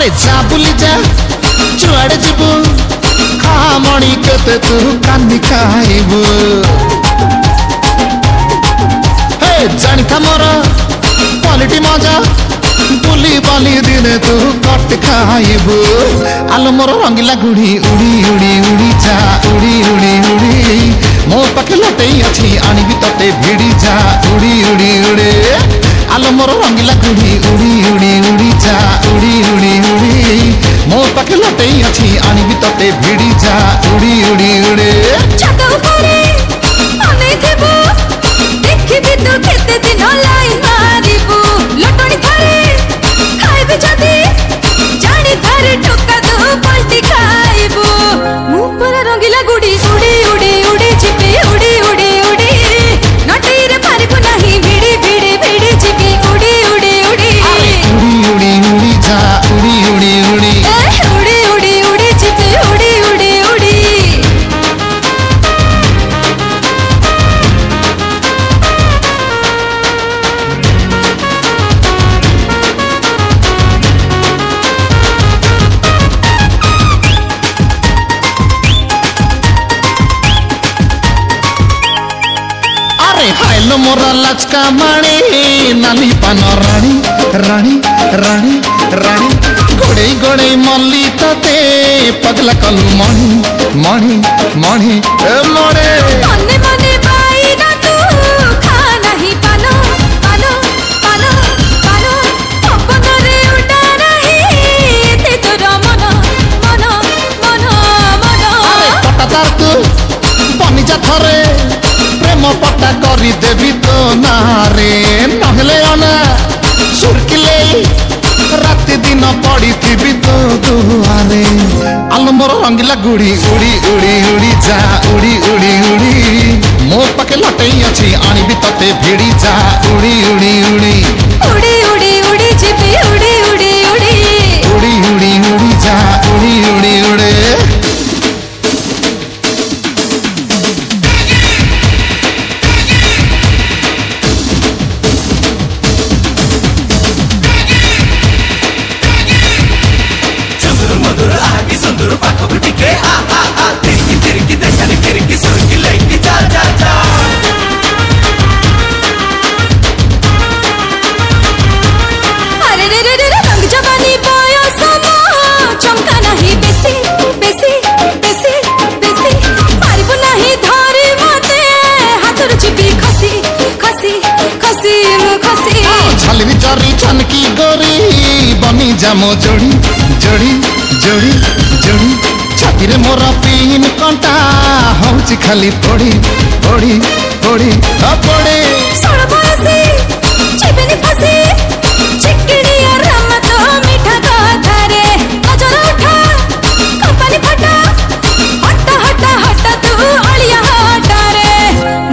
अरे जा बुली जा जुआड़े जीवु खामणी केते तू कानी खाइबु हे जानी था मोर क्वालिटी मजा बुली बाली दिने तू कट खाइबु आलो मोर रंगीला गुड़ी उड़ी उड़ी उड़ी जा उड़ी उड़ी उड़ी मो पाखे लटई अछि आनिबि तते भिड़ी जा उड़ी उड़ी उड़े आलो मोर रंगीला गुड़ी उड़ी उड़ी उड़ी जा उड़ी उड़ी उड़ी मो पाखे लटई अछि आनिबि तते भिड़ी जा उड़ी उड़ी उड़े छत उपरे अने देबो देखिबि तो केते दिन लाई मारिबो लटणी थारे खाइबि जदी जानी थारे टोका दो पलटी खाइबो मु पर रंगीला गुड़ी उड़ी उड़ी उड़ी छिपी उड़ी उड़ी उड़ी नटी रे पारिबो नाही भिड़ी भिड़ी भिड़ी छिपी उड़ी उड़ी उड़ी उड़ी उड़ी उड़ी जा उड़ी उड़ी उड़ी उड़ी उड़ी उड़ी छिपी उड़ी उड़ी उड़ी हाइलो मोरा लचका माणी नाली पान रानी रानी रानी रानी गोड़े गोड़े मल्ली तते पगला कलु मणि मणि मणि मणे मने मने बाई ना तू खा नहीं पानो पानो पानो पानो पवन रे उड़ा नहीं ते तोर मन मन मन मन अरे पटा तार तू बनी जा थरे प्रेम पट्टा करी देवी तो नारे नहले अना सुरकिले राति दिन पड़ी थी तो दुआरे आलो मोर रंगीला गुड़ी उड़ी उड़ी उड़ी जा उड़ी उड़ी उड़ी मो पाके लटई अछि आनिबि तते भिड़ी जा उड़ी उड़ी उड़ी उड़ी उड़ी उड़ी छिपी उड़ी उड़ी उड़ी उड़ी उड़ी उड़ी जा उड़ी उड़ी उड़े छनकी गोरी बनी जामो जोड़ी जोड़ी जोड़ी जोड़ी छाती रे मोर पीन कंटा होउची खाली पड़ी पड़ी पड़ी पड़े सोड़ बयसी चिबनी फसी चिकड़ी रम तो मीठा कथा रे नजर उठा कंपनी फटा हटा हटा हटा तू अलिया हटा रे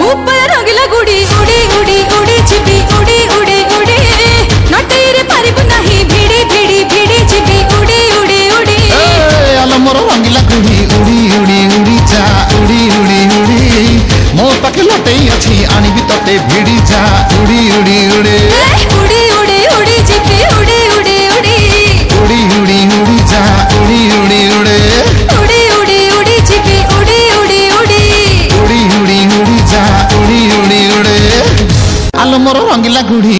मुंह पर रंगीला गुड़ी उड़ी उड़ी उड़ी छिपी उड़ी उड़ी उड़ी नटी रे पारिबो नाही भिड़ी भिड़ी भिड़ी छिपी उड़ी उड़ी उड़ी आलो मोर रंगीला गुड़ी उड़ी उड़ी उड़ी जा उड़ी उड़ी उड़ी मो पाखे लटई अछि आनिबि तते भिड़ी जा उड़ी उड़ी उड़े उड़ी उड़ी उड़ी छिपी उड़ी उड़ी उड़ी उड़ी उड़ी उड़ी जा उड़ी उड़ी उड़े उड़ी उड़ी उड़ी छिपी उड़ी उड़ी उड़ी उड़ी उड़ी उड़ी जा उड़ी उड़ी उड़े आलो मोर रंगीला गुड़ी।